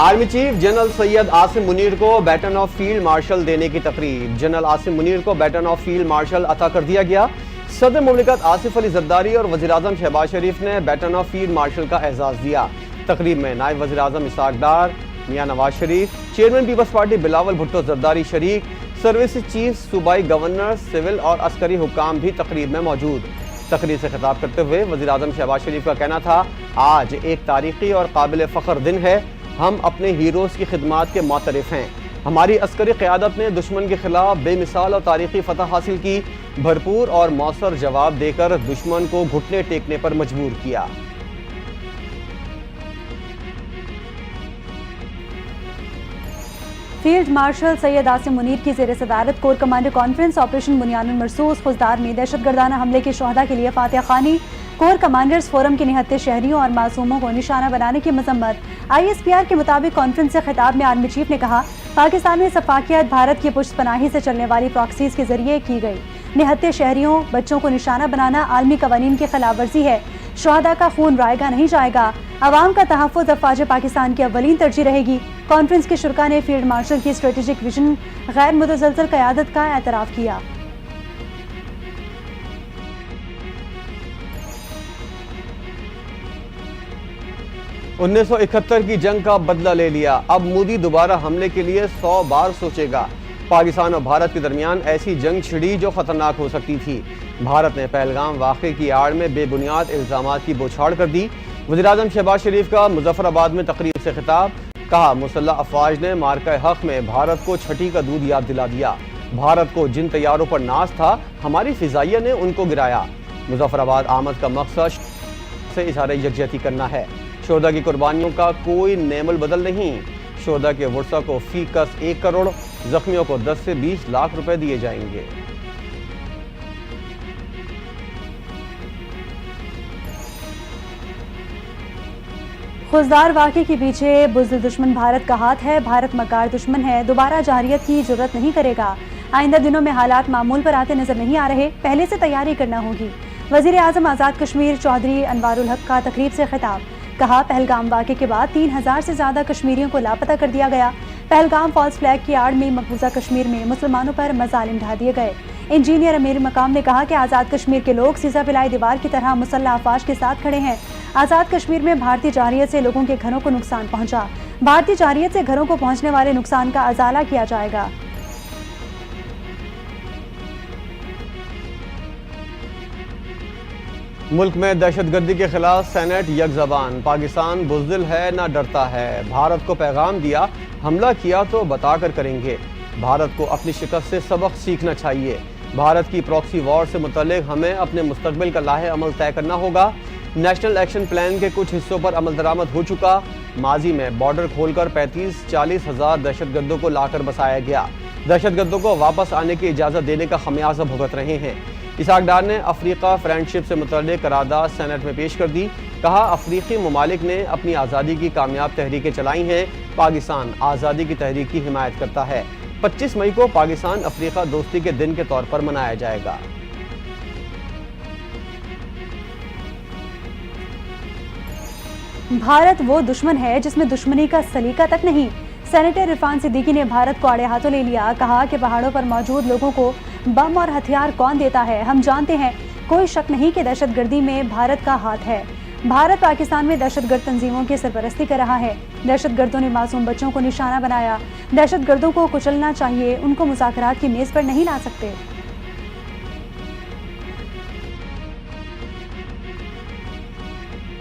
Army chief general Syed Asim Munir کو beaten of field marshal دینے کی تقریب۔ جنرل عاصم منیر کو بیٹن آف فیلڈ مارشل عطا کر دیا گیا۔ صدر مملکت آصف علی زرداری اور وزیراعظم شہباز شریف نے بیٹن آف فیلڈ مارشل کا اعزاز دیا۔ تقریب میں نائب وزیر اعظم Ishaq Dar, Mian Nawaz Sharif, chairman peoples party Bilawal Bhutto Zardari شریک، سروس چیف، صوبائی گورنر، سول اور عسکری حکام بھی تقریب میں موجود۔ تقریب سے خطاب کرتے ہوئے وزیر اعظم شہباز شریف کا کہنا تھا، آج ایک تاریخی اور قابل فخر دن ہے۔ ہم اپنے ہیروز کی خدمات کے معترف ہیں۔ ہماری عسکری قیادت نے دشمن کے خلاف بے مثال اور تاریخی فتح حاصل کی، بھرپور اور مؤثر جواب دے کر دشمن کو گھٹنے ٹیکنے پر مجبور کیا۔ فیلڈ مارشل سید عاصم منیر کی زیر صدارت کور کمانڈر کانفرنس آپریشن بنیان المرصوص خزدار میں دہشت گردانہ حملے کے شہداء کے لیے فاتحہ خوانی۔ کور کمانڈرز فورم کے نہتے شہریوں اور معصوموں کو نشانہ بنانے کی مذمت۔ آئی ایس پی آر کے مطابق کانفرنس سے خطاب میں آرمی چیف نے کہا، پاکستان میں سفاکیت بھارت کی پشت پناہی سے چلنے والی پراکسیز کے ذریعے کی گئی۔ نہتے شہریوں، بچوں کو نشانہ بنانا عالمی قوانین کی خلاف ورزی ہے۔ شہداء کا خون رائے گا نہیں جائے گا۔ عوام کا تحفظ افواج پاکستان کی اولین ترجیح رہے گی۔ کانفرنس کے شرکاء نے فیلڈ مارشل کی اسٹریٹجک ویژن، غیر متزلزل قیادت کا اعتراف کیا۔ 1971 کی جنگ کا بدلہ لے لیا، اب مودی دوبارہ حملے کے لیے 100 بار سوچے گا۔ پاکستان اور بھارت کے درمیان ایسی جنگ چھڑی جو خطرناک ہو سکتی تھی۔ بھارت نے پہلگام واقعے کی آڑ میں بے بنیاد الزامات کی بوچھاڑ کر دی۔ وزیراعظم شہباز شریف کا مظفر آباد میں تقریب سے خطاب، کہا مسلح افواج نے مارکہ حق میں بھارت کو چھٹی کا دودھ یاد دلا دیا۔ بھارت کو جن طیاروں پر ناز تھا، ہماری فضائیہ نے ان کو گرایا۔ مظفر آباد آمد کا مقصد سے اظہار یکجہتی کرنا ہے۔ شہداء کی قربانیوں کا کوئی نعم البدل نہیں۔ شہداء کے ورثاء کو فی کس 1 کروڑ، زخمیوں کو 10 سے 20 لاکھ روپے دیے جائیں گے۔ خزدار واقعے کے پیچھے بزدل دشمن بھارت کا ہاتھ ہے۔ بھارت مکار دشمن ہے، دوبارہ جارحیت کی جرات نہیں کرے گا۔ آئندہ دنوں میں حالات معمول پر آتے نظر نہیں آ رہے، پہلے سے تیاری کرنا ہوگی۔ وزیر اعظم آزاد کشمیر چودھری انوار الحق کا تقریب سے خطاب، کہا پہلگام واقعے کے بعد 3000 سے زیادہ کشمیریوں کو لاپتہ کر دیا گیا۔ پہلگام فالس فلیگ کی آڑ میں مقبوضہ کشمیر میں مسلمانوں پر مظالم ڈھا دیے گئے۔ انجینئر امیر مقام نے کہا کہ آزاد کشمیر کے لوگ سیزا پلائی دیوار کی طرح مسلح افواج کے ساتھ کھڑے ہیں۔ آزاد کشمیر میں بھارتی جارحیت سے لوگوں کے گھروں کو نقصان پہنچا۔ بھارتی جارحیت سے گھروں کو پہنچنے والے نقصان کا ازالہ کیا جائے گا۔ ملک میں دہشت گردی کے خلاف سینٹ یک زبان، پاکستان بزدل ہے نہ ڈرتا ہے۔ بھارت کو پیغام دیا، حملہ کیا تو بتا کر کریں گے۔ بھارت کو اپنی شکست سے سبق سیکھنا چاہیے۔ بھارت کی پراکسی وار سے متعلق ہمیں اپنے مستقبل کا لاہ عمل طے کرنا ہوگا۔ نیشنل ایکشن پلان کے کچھ حصوں پر عمل درآمد ہو چکا۔ ماضی میں بارڈر کھول کر 35-40 ہزار دہشت گردوں کو لا کر بسایا گیا۔ دہشت گردوں کو واپس آنے کی اجازت دینے کا خمیازہ بھگت رہے ہیں۔ اسحاق ڈار نے افریقہ فرینڈشپ سے متعلق قرارداد سینٹ میں پیش کر دی، کہا افریقی ممالک نے اپنی آزادی کی کامیاب تحریکیں چلائی ہیں، پاکستان آزادی کی تحریک کی حمایت کرتا ہے۔ 25 مئی کو پاکستان افریقہ دوستی کے دن کے طور پر منایا جائے گا۔ بھارت وہ دشمن ہے جس میں دشمنی کا سلیقہ تک نہیں۔ سینیٹر عرفان صدیقی نے بھارت کو آڑے ہاتھوں لے لیا، کہا کہ پہاڑوں پر موجود لوگوں کو بم اور ہتھیار کون دیتا ہے، ہم جانتے ہیں۔ کوئی شک نہیں کہ دہشت گردی میں بھارت کا ہاتھ ہے۔ بھارت پاکستان میں دہشت گرد تنظیموں کی سرپرستی کر رہا ہے۔ دہشت گردوں نے معصوم بچوں کو نشانہ بنایا۔ دہشت گردوں کو کچلنا چاہیے، ان کو مذاکرات کی میز پر نہیں لا سکتے۔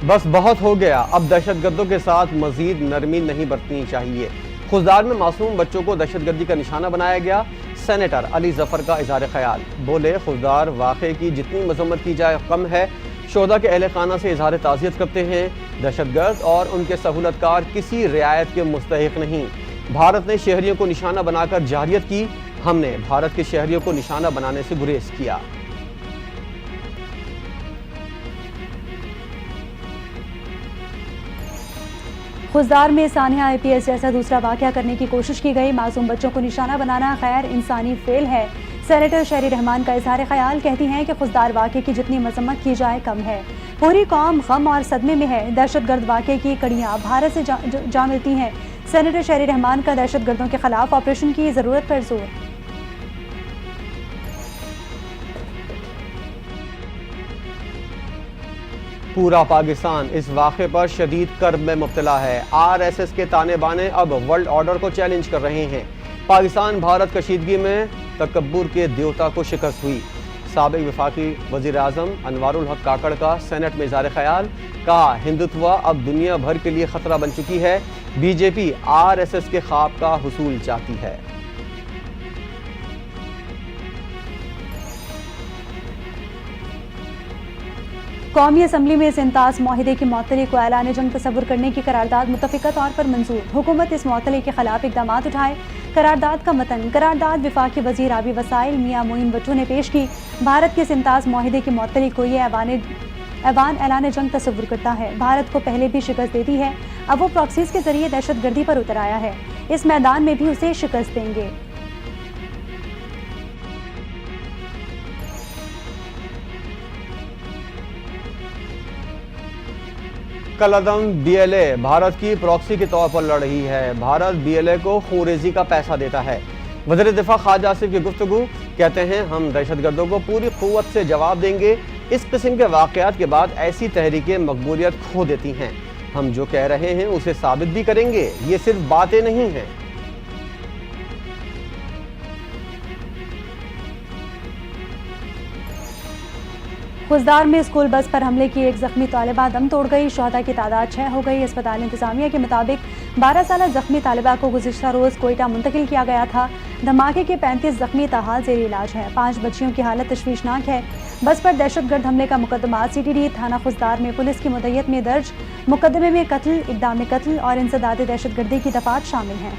بس بہت ہو گیا، اب دہشت گردوں کے ساتھ مزید نرمی نہیں برتنی چاہیے۔ خزدار میں معصوم بچوں کو دہشت گردی کا نشانہ بنایا گیا۔ سینیٹر علی ظفر کا اظہار خیال، بولے خزدار واقعے کی جتنی مذمت کی جائے کم ہے۔ شہداء کے اہل خانہ سے اظہار تعزیت کرتے ہیں۔ دہشت گرد اور ان کے سہولت کار کسی رعایت کے مستحق نہیں۔ بھارت نے شہریوں کو نشانہ بنا کر جارحیت کی، ہم نے بھارت کے شہریوں کو نشانہ بنانے سے گریز کیا۔ خزدار میں سانحہ آئی پی ایس جیسا دوسرا واقعہ کرنے کی کوشش کی گئی۔ معصوم بچوں کو نشانہ بنانا غیر انسانی فعل ہے۔ سینیٹر شہری رحمان کا اظہار خیال، کہتی ہیں کہ خزدار واقعے کی جتنی مذمت کی جائے کم ہے۔ پوری قوم غم اور صدمے میں ہے۔ دہشت گرد واقعے کی کڑیاں بھارت سے جا ملتی ہیں۔ سینیٹر شہری رحمان کا دہشت گردوں کے خلاف آپریشن کی ضرورت پر زور۔ پورا پاکستان اس واقعے پر شدید کرب میں مبتلا ہے۔ RSS کے تانے بانے اب ورلڈ آرڈر کو چیلنج کر رہے ہیں۔ پاکستان بھارت کشیدگی میں تکبر کے دیوتا کو شکست ہوئی۔ سابق وفاقی وزیر اعظم انوار الحق کاکڑ کا سینٹ میں اظہار خیال، کہا ہندوتوا اب دنیا بھر کے لیے خطرہ بن چکی ہے، BJP RSS کے خواب کا حصول چاہتی ہے۔ قومی اسمبلی میں سنتاس معاہدے کی معطلی کو اعلان جنگ تصور کرنے کی قرارداد متفقہ طور پر منظور، حکومت اس معطلی کے خلاف اقدامات اٹھائے۔ قرارداد کا متن، قرارداد وفاقی وزیر آبی وسائل میاں معین بٹو نے پیش کی۔ بھارت کے سنتاس معاہدے کی معطلی کو یہ ایوان اعلان جنگ تصور کرتا ہے۔ بھارت کو پہلے بھی شکست دیتی ہے، اب وہ پراکسیز کے ذریعے دہشت گردی پر اتر آیا ہے، اس میدان میں بھی اسے شکست دیں گے۔ کالعدم BLA بھارت کی پراکسی کے طور پر لڑ رہی ہے۔ بھارت BLA کو خونریزی کا پیسہ دیتا ہے۔ وزیر دفاع خواجہ آصف کی گفتگو، کہتے ہیں ہم دہشت گردوں کو پوری قوت سے جواب دیں گے۔ اس قسم کے واقعات کے بعد ایسی تحریکیں مقبولیت کھو دیتی ہیں۔ ہم جو کہہ رہے ہیں اسے ثابت بھی کریں گے، یہ صرف باتیں نہیں ہیں۔ خضدار میں اسکول بس پر حملے کی ایک زخمی طالبہ دم توڑ گئی، شہداء کی تعداد 6 ہو گئی۔ اسپتال انتظامیہ کے مطابق 12 سالہ زخمی طالبہ کو گزشتہ روز کوئٹہ منتقل کیا گیا تھا۔ دھماکے کے 35 زخمی تاحال زیر علاج ہیں، 5 بچیوں کی حالت تشویشناک ہے۔ بس پر دہشت گرد حملے کا مقدمہ CTD تھانہ خضدار میں پولیس کی مدیت میں درج، مقدمے میں قتل، اقدام قتل اور انسداد دہشت گردی کی دفعات شامل ہیں۔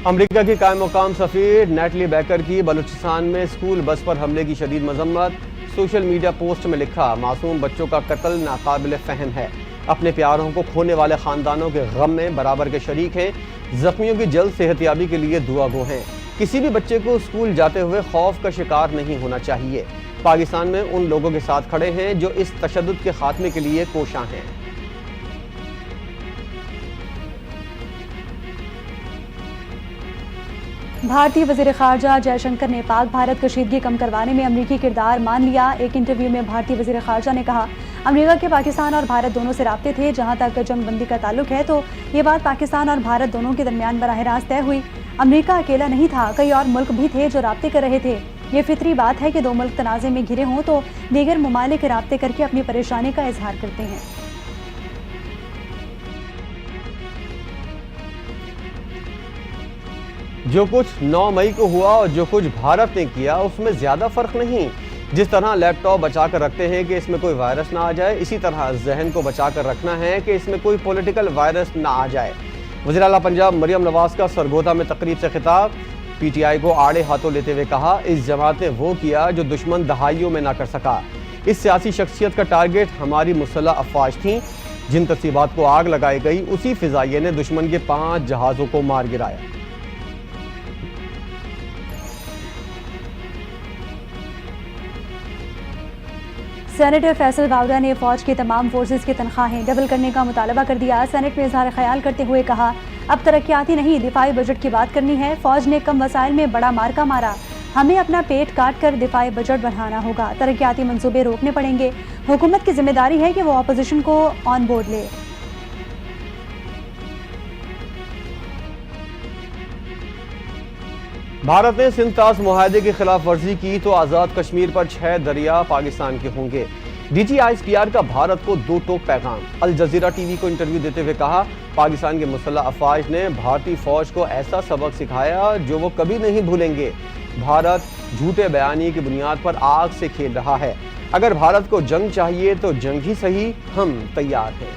امریکہ کی قائم مقام سفیر نیٹلی بیکر کی بلوچستان میں اسکول بس پر حملے کی شدید مذمت، سوشل میڈیا پوسٹ میں لکھا معصوم بچوں کا قتل ناقابل فہم ہے، اپنے پیاروں کو کھونے والے خاندانوں کے غم میں برابر کے شریک ہیں، زخمیوں کی جلد صحتیابی کے لیے دعا گو ہیں، کسی بھی بچے کو اسکول جاتے ہوئے خوف کا شکار نہیں ہونا چاہیے، پاکستان میں ان لوگوں کے ساتھ کھڑے ہیں جو اس تشدد کے خاتمے کے لیے کوشاں ہیں۔ بھارتی وزیر خارجہ جے شنکر نے پاک بھارت کشیدگی کم کروانے میں امریکی کردار مان لیا۔ ایک انٹرویو میں بھارتی وزیر خارجہ نے کہا، امریکہ کے پاکستان اور بھارت دونوں سے رابطے تھے، جہاں تک جنگ بندی کا تعلق ہے تو یہ بات پاکستان اور بھارت دونوں کے درمیان براہ راست طے ہوئی۔ امریکہ اکیلا نہیں تھا، کئی اور ملک بھی تھے جو رابطے کر رہے تھے۔ یہ فطری بات ہے کہ دو ملک تنازع میں گھرے ہوں تو دیگر ممالک رابطے کر کے اپنی پریشانی کا اظہار کرتے ہیں۔ جو کچھ 9 مئی کو ہوا اور جو کچھ بھارت نے کیا اس میں زیادہ فرق نہیں۔ جس طرح لیپ ٹاپ بچا کر رکھتے ہیں کہ اس میں کوئی وائرس نہ آ جائے، اسی طرح ذہن کو بچا کر رکھنا ہے کہ اس میں کوئی پولیٹیکل وائرس نہ آ جائے۔ وزیر اعلیٰ پنجاب مریم نواز کا سرگودا میں تقریب سے خطاب، PTI کو آڑے ہاتھوں لیتے ہوئے کہا اس جماعت نے وہ کیا جو دشمن دہائیوں میں نہ کر سکا۔ اس سیاسی شخصیت کا ٹارگٹ ہماری مسلح افواج تھیں، جن ترتیبات کو آگ لگائی گئی اسی فضائیے نے دشمن کے 5 جہازوں کو مار گرایا۔ سینیٹر فیصل باودہ نے فوج کی تمام فورسز کی تنخواہیں ڈبل کرنے کا مطالبہ کر دیا۔ سینٹ میں اظہار خیال کرتے ہوئے کہا، اب ترقیاتی نہیں دفاعی بجٹ کی بات کرنی ہے۔ فوج نے کم وسائل میں بڑا مارکا مارا، ہمیں اپنا پیٹ کاٹ کر دفاعی بجٹ بڑھانا ہوگا، ترقیاتی منصوبے روکنے پڑیں گے۔ حکومت کی ذمہ داری ہے کہ وہ اپوزیشن کو آن بورڈ لے۔ بھارت نے سنتاس معاہدے کی خلاف ورزی کی تو آزاد کشمیر پر 6 دریا پاکستان کے ہوں گے۔ DG ISPR کا بھارت کو 2 ٹوک پیغام۔ الجزیرہ TV کو انٹرویو دیتے ہوئے کہا، پاکستان کے مسلح افواج نے بھارتی فوج کو ایسا سبق سکھایا جو وہ کبھی نہیں بھولیں گے۔ بھارت جھوٹے بیانی کی بنیاد پر آگ سے کھیل رہا ہے۔ اگر بھارت کو جنگ چاہیے تو جنگ ہی صحیح، ہم تیار ہیں۔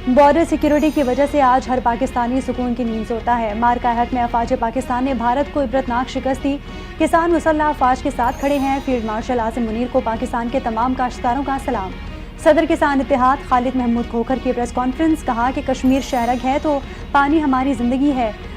بارڈر سیکیورٹی کی وجہ سے آج ہر پاکستانی سکون کی نیند سوتا ہے۔ مارکا حق میں افواج پاکستان نے بھارت کو عبرتناک شکست دی۔ کسان مسلح افواج کے ساتھ کھڑے ہیں۔ فیلڈ مارشل عاصم منیر کو پاکستان کے تمام کاشتکاروں کا سلام۔ صدر کسان اتحاد خالد محمود کھوکھر کی پریس کانفرنس، کہا کہ کشمیر شہرگ ہے تو پانی ہماری زندگی ہے۔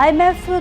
IMF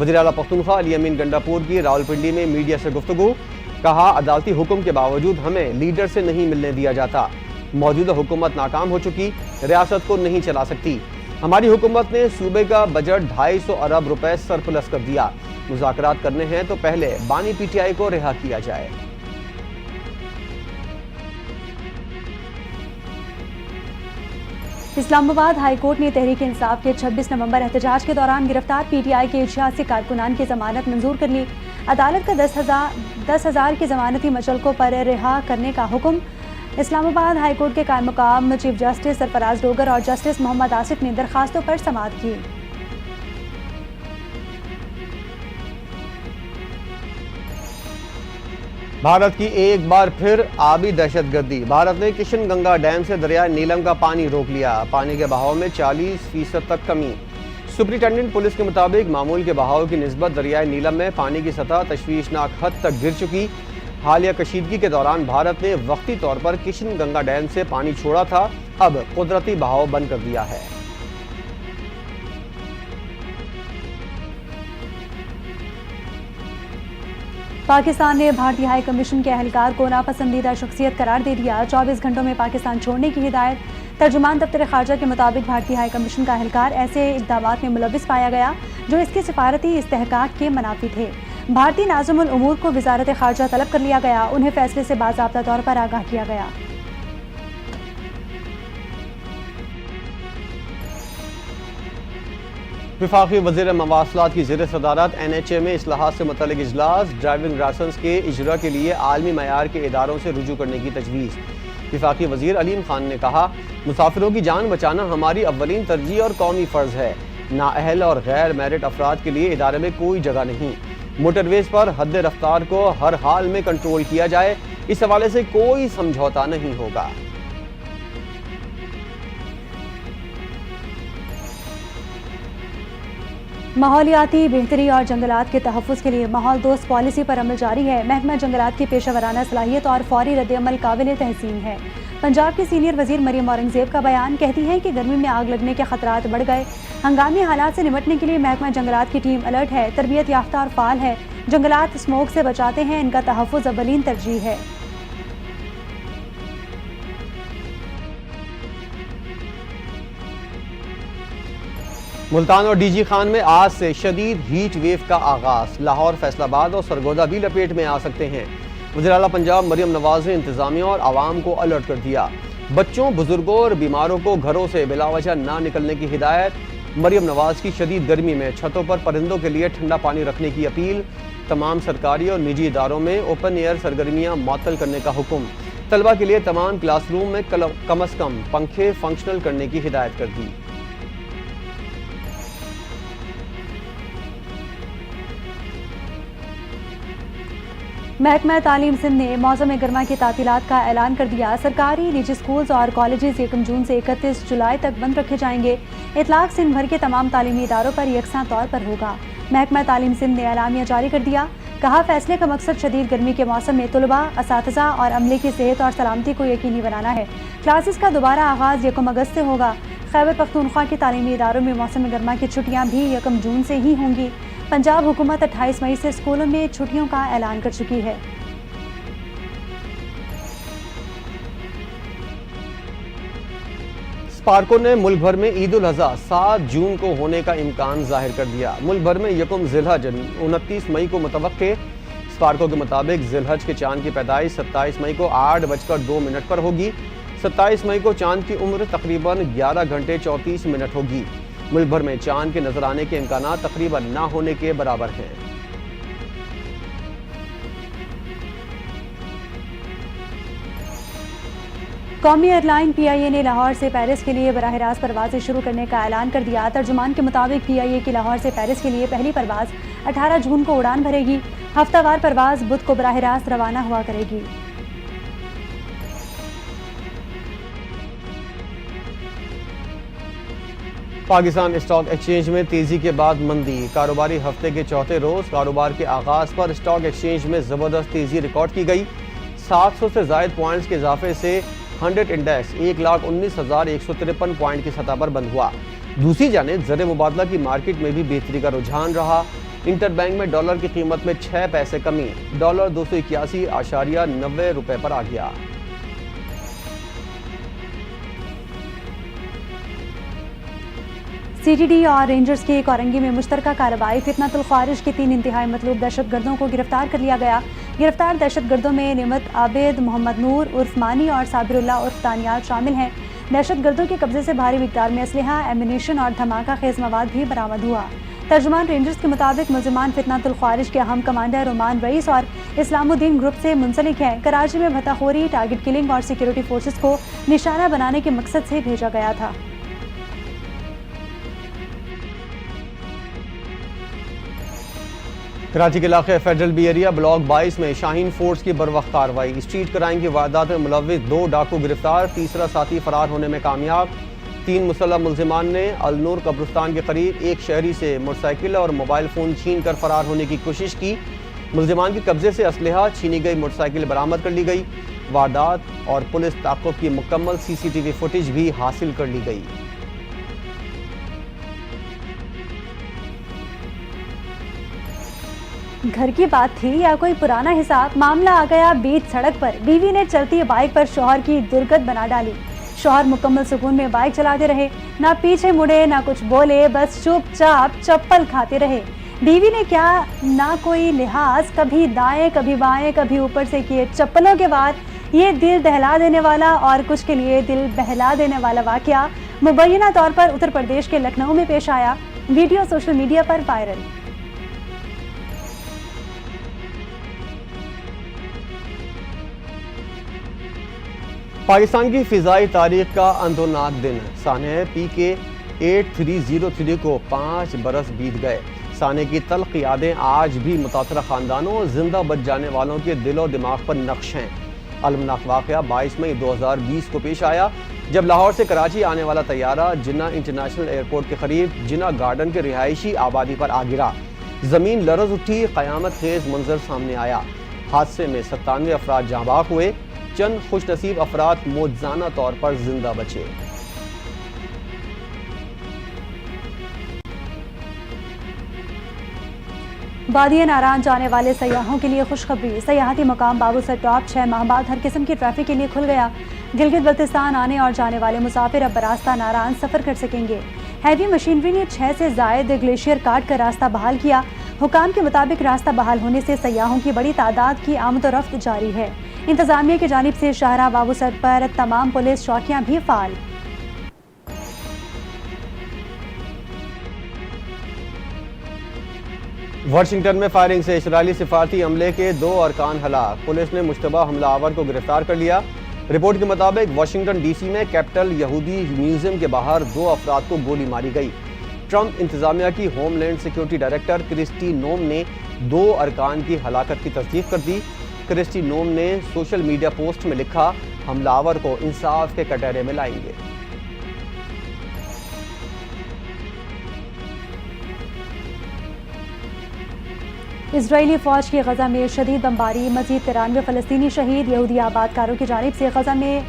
وزیر اعلیٰ پختونخوا علی امین گنڈاپور کی راولپنڈی میں میڈیا سے گفتگو، کہا عدالتی حکم کے باوجود ہمیں لیڈر سے نہیں ملنے دیا جاتا، موجودہ حکومت ناکام ہو چکی، ریاست کو نہیں چلا سکتی، ہماری حکومت نے صوبے کا بجٹ 250 ارب روپے سرپلس کر دیا، مذاکرات کرنے ہیں تو پہلے بانی پی ٹی آئی کو رہا کیا جائے۔ اسلام آباد ہائی کورٹ نے تحریک انصاف کے 26 نومبر احتجاج کے دوران گرفتار پی ٹی آئی کے 86 کارکنان کی ضمانت منظور کر لی۔ عدالت کا 10,000 کی ضمانتی مچلقوں پر رہا کرنے کا حکم۔ اسلام آباد ہائی کورٹ کے قائم مقام چیف جسٹس سرفراز ڈوگر اور جسٹس محمد آصف نے درخواستوں پر سماعت کی۔ بھارت کی ایک بار پھر آبی دہشت گردی، بھارت نے کشن گنگا ڈیم سے دریائے نیلم کا پانی روک لیا، پانی کے بہاؤ میں 40% تک کمی۔ سپرنٹینڈنٹ پولیس کے مطابق معمول کے بہاؤ کی نسبت دریائے نیلم میں پانی کی سطح تشویشناک حد تک گر چکی۔ حالیہ کشیدگی کے دوران بھارت نے وقتی طور پر کشن گنگا ڈیم سے پانی چھوڑا تھا، اب قدرتی بہاؤ بند کر دیا ہے۔ پاکستان نے بھارتی ہائی کمیشن کے اہلکار کو ناپسندیدہ شخصیت قرار دے دیا، 24 گھنٹوں میں پاکستان چھوڑنے کی ہدایت۔ ترجمان دفتر خارجہ کے مطابق بھارتی ہائی کمیشن کا اہلکار ایسے اقدامات میں ملوث پایا گیا جو اس کے سفارتی استحقاق کے منافی تھے۔ بھارتی ناظم الامور کو وزارت خارجہ طلب کر لیا گیا، انہیں فیصلے سے باضابطہ طور پر آگاہ کیا گیا۔ وفاقی وزیر مواصلات کی زیر صدارت NHA میں اصلاحات سے متعلق اجلاس، ڈرائیونگ لائسنس کے اجرا کے لیے عالمی معیار کے اداروں سے رجوع کرنے کی تجویز۔ وفاقی وزیر علیم خان نے کہا، مسافروں کی جان بچانا ہماری اولین ترجیح اور قومی فرض ہے، نااہل اور غیر میرٹ افراد کے لیے ادارے میں کوئی جگہ نہیں۔ موٹر ویز پر حد رفتار کو ہر حال میں کنٹرول کیا جائے، اس حوالے سے کوئی سمجھوتا نہیں ہوگا۔ ماحولیاتی بہتری اور جنگلات کے تحفظ کے لیے ماحول دوست پالیسی پر عمل جاری ہے۔ محکمہ جنگلات کی پیشہ ورانہ صلاحیت اور فوری رد عمل قابل تحسین ہے۔ پنجاب کی سینئر وزیر مریم اورنگزیب کا بیان، کہتی ہیں کہ گرمی میں آگ لگنے کے خطرات بڑھ گئے، ہنگامی حالات سے نمٹنے کے لیے محکمہ جنگلات کی ٹیم الرٹ ہے، تربیت یافتہ اور فعال ہے، جنگلات اسموگ سے بچاتے ہیں، ان کا تحفظ اولین ترجیح ہے۔ ملتان اور ڈی جی خان میں آج سے شدید ہیٹ ویو کا آغاز، لاہور، فیصل آباد اور سرگودا بھی لپیٹ میں آ سکتے ہیں۔ وزیر اعلیٰ پنجاب مریم نواز نے انتظامیہ اور عوام کو الرٹ کر دیا، بچوں، بزرگوں اور بیماروں کو گھروں سے بلا وجہ نہ نکلنے کی ہدایت۔ مریم نواز کی شدید گرمی میں چھتوں پر پرندوں کے لیے ٹھنڈا پانی رکھنے کی اپیل، تمام سرکاری اور نجی اداروں میں اوپن ایئر سرگرمیاں معطل کرنے کا حکم، طلبہ کے لیے تمام کلاس روم میں کم از کم پنکھے فنکشنل کرنے کی ہدایت کر دی۔ محکمہ تعلیم سندھ نے موسم گرما کی تعطیلات کا اعلان کر دیا، سرکاری، نجی اسکولز اور کالجز 1 جون سے 31 جولائی تک بند رکھے جائیں گے۔ اطلاق سندھ بھر کے تمام تعلیمی اداروں پر یکساں طور پر ہوگا۔ محکمہ تعلیم سندھ نے اعلامیہ جاری کر دیا، کہا فیصلے کا مقصد شدید گرمی کے موسم میں طلباء، اساتذہ اور عملے کی صحت اور سلامتی کو یقینی بنانا ہے۔ کلاسز کا دوبارہ آغاز 1 اگست سے ہوگا۔ خیبر پختونخوا کے تعلیمی اداروں میں موسم گرما کی چھٹیاں بھی 1 جون سے ہی ہوں گی۔ پنجاب حکومت 28 مئی سے اسکولوں میں چھٹیوں کا اعلان کر چکی ہے۔ اسپارکو نے ملک بھر میں عید الاضحیٰ 7 جون کو ہونے کا امکان ظاہر کر دیا۔ ملک بھر میں 1 ذی الحج 29 مئی کو متوقع۔ اسپارکو کے مطابق ذی الحج کے چاند کی پیدائش 27 مئی کو 8:02 پر ہوگی۔ 27 مئی کو چاند کی عمر تقریباً 11 گھنٹے 34 منٹ ہوگی۔ ملک بھر میں چاند کے نظر آنے کے امکانات تقریباً نہ ہونے کے برابر ہیں۔ قومی ایئر لائن PIA نے لاہور سے پیرس کے لیے براہ راست پروازیں شروع کرنے کا اعلان کر دیا۔ ترجمان کے مطابق PIA کی لاہور سے پیرس کے لیے پہلی پرواز 18 جون کو اڑان بھرے گی۔ ہفتہ وار پرواز بدھ کو براہ راست روانہ ہوا کرے گی۔ پاکستان اسٹاک ایکسچینج میں تیزی کے بعد مندی، کاروباری ہفتے کے چوتھے روز کاروبار کے آغاز پر اسٹاک ایکسچینج میں زبردست تیزی ریکارڈ کی گئی۔ 700 سے زائد پوائنٹس کے اضافے سے 100 انڈیکس 1,19,153 پوائنٹ کی سطح پر بند ہوا۔ دوسری جانب زر مبادلہ کی مارکیٹ میں بھی بہتری کا رجحان رہا۔ انٹر بینک میں ڈالر کی قیمت میں 6 پیسے کمی، ڈالر 281.90 روپے پر آ گیا۔ سی ٹی ڈی اور رینجرز کی کورنگی میں مشترکہ کارروائی، فتنۃ الخوارج کے 3 انتہائی مطلوب دہشت گردوں کو گرفتار کر لیا گیا۔ گرفتار دہشت گردوں میں نعمت عابد، محمد نور عرف مانی اور صابر اللہ عرف دانیال شامل ہیں۔ دہشت گردوں کے قبضے سے بھاری مقدار میں اسلحہ، ایمونیشن اور دھماکہ خیز مواد بھی برآمد ہوا۔ ترجمان رینجرز کے مطابق ملزمان فتنۃ الخوارج کے اہم کمانڈر عمان رئیس اور اسلام الدین گروپ سے منسلک ہیں۔ کراچی میں بھتہ خوری، ٹارگٹ کلنگ اور سیکیورٹی فورسز کو نشانہ بنانے کے مقصد سے بھیجا گیا تھا۔ کراچی کے علاقے فیڈرل بی ایریا بلاک 22 میں شاہین فورس کی بروقت کارروائی، اسٹریٹ کرائم کی واردات میں ملوث 2 ڈاکو گرفتار، تیسرا ساتھی فرار ہونے میں کامیاب۔ 3 مسلح ملزمان نے النور قبرستان کے قریب ایک شہری سے موٹر سائیکل اور موبائل فون چھین کر فرار ہونے کی کوشش کی۔ ملزمان کے قبضے سے اسلحہ، چھینی گئی موٹر سائیکل برآمد کر لی گئی۔ واردات اور پولیس تعاقب کی مکمل سی سی ٹی وی فوٹیج بھی حاصل کر لی گئی۔ گھر کی بات تھی یا کوئی پرانا حساب، معاملہ آ گیا بیچ سڑک پر۔ بیوی نے چلتی بائک پر شوہر کی درگت بنا ڈالی۔ شوہر مکمل سکون میں بائک چلاتے رہے، نہ پیچھے مڑے نہ کچھ بولے، بس چپ چاپ چپل کھاتے رہے۔ بیوی نے کیا نہ کوئی لحاظ، کبھی دائیں کبھی بائیں کبھی اوپر سے کیے چپلوں کے بعد یہ دل دہلا دینے والا اور کچھ کے لیے دل بہلا دینے والا واقعہ مبینہ طور پر اتر پردیش کے لکھنؤ میں پیش آیا۔ ویڈیو سوشل میڈیا پر وائرل۔ پاکستان کی فضائی تاریخ کا اندوناک دن، سانحہ PK-8303 کو 5 برس بیت گئے۔ سانحے کی تلخ یادیں آج بھی متاثرہ خاندانوں اور زندہ بچ جانے والوں کے دل و دماغ پر نقش ہیں۔ المناک واقعہ 22 مئی 2020 کو پیش آیا، جب لاہور سے کراچی آنے والا طیارہ جنہ انٹرنیشنل ایئرپورٹ کے قریب جنہ گارڈن کے رہائشی آبادی پر آ گرا۔ زمین لرز اٹھی، قیامت خیز منظر سامنے آیا۔ حادثے میں 97 افراد جاں بحق ہوئے، چند خوش نصیب افراد معجزانہ طور پر زندہ بچے۔ وادی ناران جانے والے سیاحوں کے لیے خوشخبری، سیاحتی مقام بابو سر ٹاپ 6 ماہ بعد ہر قسم کی ٹریفک کے لیے کھل گیا۔ گلگت بلتستان آنے اور جانے والے مسافر اب براستہ ناران سفر کر سکیں گے۔ ہیوی مشینری نے 6 سے زائد گلیشیئر کاٹ کر راستہ بحال کیا۔ حکام کے مطابق راستہ بحال ہونے سے سیاحوں کی بڑی تعداد کی آمد و رفت جاری ہے۔ انتظامیہ کی جانب سے شاہراہ بابو سر پر تمام پولیس چوکیاں بھی فعال۔ واشنگٹن میں فائرنگ سے اسرائیلی سفارتی عملے کے 2 ارکان ہلاک، پولیس نے مشتبہ حملہ آور کو گرفتار کر لیا۔ رپورٹ کے مطابق واشنگٹن ڈی سی میں کیپٹل یہودی میوزیم کے باہر 2 افراد کو گولی ماری گئی۔ ٹرمپ انتظامیہ کی homeland security director Kristi Noem نے 2 ارکان کی ہلاکت کی تصدیق کر دی۔ کرسٹی نوم نے سوشل میڈیا پوسٹ میں لکھا، حملہ آور کو انصاف کے کٹہرے میں لائیں گے۔ اسرائیلی فوج کی غزہ میں شدید بمباری، مزید 93 فلسطینی شہید، یہودی آباد کاروں کی جانب سے غزہ میں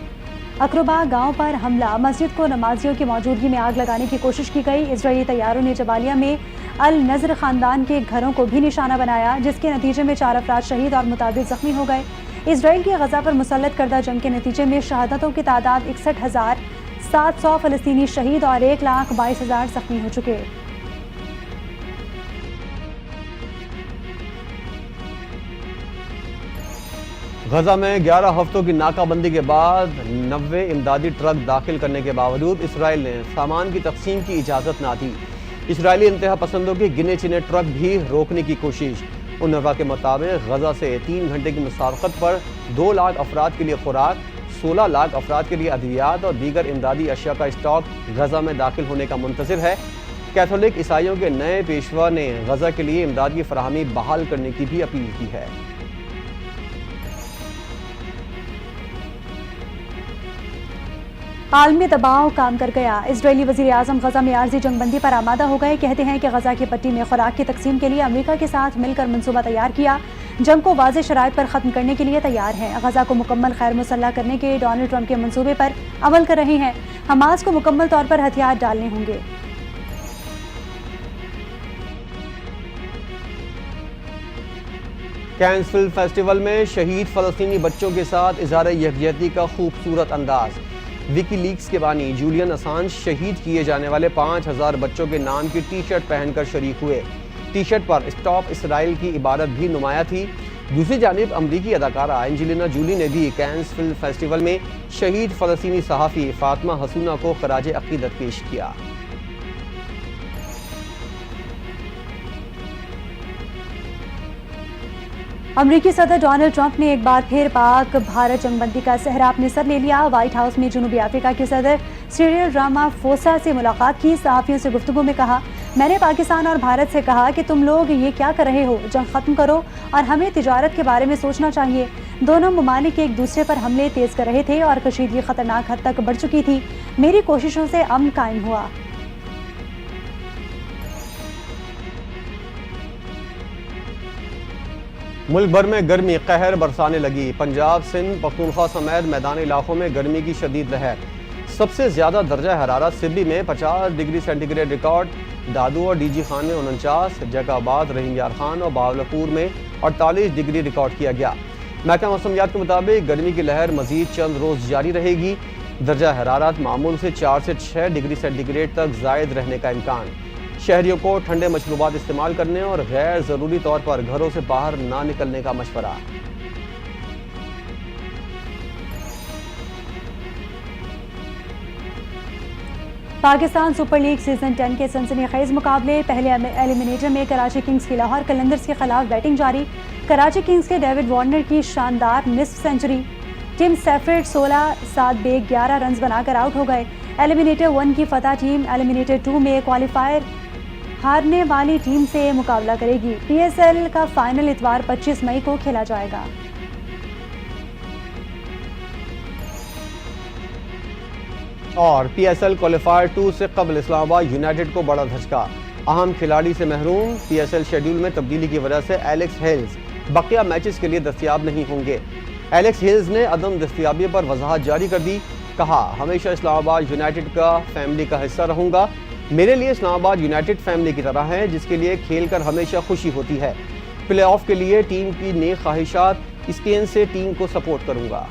اقربا گاؤں پر حملہ، مسجد کو نمازیوں کی موجودگی میں آگ لگانے کی کوشش کی گئی۔ اسرائیلی طیاروں نے جبالیہ میں النظر خاندان کے گھروں کو بھی نشانہ بنایا، جس کے نتیجے میں 4 افراد شہید اور متعدد زخمی ہو گئے۔ اسرائیل کی غزہ پر مسلط کردہ جنگ کے نتیجے میں شہادتوں کی تعداد 61,700 فلسطینی شہید اور 1,22,000 زخمی ہو چکے۔ غزہ میں 11 ہفتوں کی ناکہ بندی کے بعد 90 امدادی ٹرک داخل کرنے کے باوجود اسرائیل نے سامان کی تقسیم کی اجازت نہ دی۔ اسرائیلی انتہا پسندوں کے گنے چنے ٹرک بھی روکنے کی کوشش۔ اونروا کے مطابق غزہ سے 3 گھنٹے کی مسافت پر 2 لاکھ افراد کے لیے خوراک، 16 لاکھ افراد کے لیے ادویات اور دیگر امدادی اشیاء کا اسٹاک غزہ میں داخل ہونے کا منتظر ہے۔ کیتھولک عیسائیوں کے نئے پیشوا نے غزہ کے لیے امداد کی فراہمی بحال کرنے کی بھی اپیل کی ہے۔ عالمی دباؤ کام کر گیا، اسرائیلی وزیر اعظم غزہ میں عارضی جنگ بندی پر آمادہ ہو گئے۔ کہتے ہیں کہ غزہ کی پٹی میں خوراک کی تقسیم کے لیے امریکہ کے ساتھ مل کر منصوبہ تیار کیا، جنگ کو واضح شرائط پر ختم کرنے کے لیے تیار ہیں۔ غزہ کو مکمل خیر مسلح کرنے کے ڈونلڈ ٹرمپ کے منصوبے پر عمل کر رہے ہیں۔ حماس کو مکمل طور پر ہتھیار ڈالنے ہوں گے۔ کینز فلم فیسٹیول میں شہید فلسطینی بچوں کے ساتھ اظہار یکجہتی کا خوبصورت انداز۔ وکی لیکس کے بانی جولین اسانج شہید کیے جانے والے 5000 بچوں کے نام کی ٹی شرٹ پہن کر شریک ہوئے۔ ٹی شرٹ پر اسٹاپ اسرائیل کی عبارت بھی نمایاں تھی۔ دوسری جانب امریکی اداکارہ اینجلینا جولی نے بھی کینز فلم فیسٹیول میں شہید فلسطینی صحافی فاطمہ حسونہ کو خراج عقیدت پیش کیا۔ امریکی صدر ڈونلڈ ٹرمپ نے ایک بار پھر پاک بھارت جنگ بندی کا صحرا اپنے سر لے لیا۔ وائٹ ہاؤس میں جنوبی افریقہ کے صدر سیریل رامافوسا سے ملاقات کی۔ صحافیوں سے گفتگو میں کہا، میں نے پاکستان اور بھارت سے کہا کہ تم لوگ یہ کیا کر رہے ہو، جنگ ختم کرو اور ہمیں تجارت کے بارے میں سوچنا چاہیے۔ دونوں ممالک ایک دوسرے پر حملے تیز کر رہے تھے اور کشیدگی خطرناک حد تک بڑھ چکی تھی۔ میری کوششوں سے امن قائم ہوا۔ ملک بھر میں گرمی قہر برسانے لگی۔ پنجاب، سندھ، پختونخوا سمیت میدانی علاقوں میں گرمی کی شدید لہر۔ سب سے زیادہ درجہ حرارت سبری میں 50 ڈگری سینٹی گریڈ ریکارڈ، دادو اور ڈی جی خان میں 49، جگہ آباد، رحیم یار خان اور باولپور میں 48 ڈگری ریکارڈ کیا گیا۔ محکمہ موسمیات کے مطابق گرمی کی لہر مزید چند روز جاری رہے گی۔ درجہ حرارت معمول سے 4 سے 6 ڈگری سینٹی گریڈ تک زائد رہنے کا امکان۔ شہریوں کو ٹھنڈے مشروبات استعمال کرنے اور غیر ضروری طور پر گھروں سے باہر نہ نکلنے کا مشورہ۔ پاکستان سپر لیگ سیزن 10 کے سنسنی خیز مقابلے۔ پہلے ایلیمنیٹر میں کراچی کنگز کی لاہور قلندرز کے خلاف بیٹنگ جاری۔ کراچی کنگز کے ڈیوڈ وارنر کی شاندار نصف سنچری۔ ٹیم سیفرڈ 16 بے 11 رنز بنا کر آؤٹ ہو گئے۔ ایلیمنیٹر 1 کی فتح ٹیم ایلیمنیٹر 2 میں کوالیفائر ہارنے والی ٹیم سے مقابلہ کرے گی۔ پی ایس ایل کا فائنل اتوار 25 مئی کو کھیلا جائے گا۔ اور پی ایس ایل کوالیفائر 2 سے قبل اسلام آباد یونائیٹڈ کو بڑا دھچکا۔ اہم کھلاڑی سے محروم۔ پی ایس ایل شیڈول میں تبدیلی کی وجہ سے ایلیکس ہیلز بقیہ میچز کے لیے دستیاب نہیں ہوں گے۔ ایلیکس ہیلز نے عدم دستیابی پر وضاحت جاری کر دی۔ کہا، ہمیشہ اسلام آباد یونائیٹڈ کا فیملی کا حصہ رہوں گا۔ میرے لیے اسلام آباد یونائیٹڈ فیملی کی طرح ہے، جس کے لیے کھیل کر ہمیشہ خوشی ہوتی ہے۔ پلے آف کے لیے ٹیم کی نیک خواہشات، اسپین سے ٹیم کو سپورٹ کروں گا۔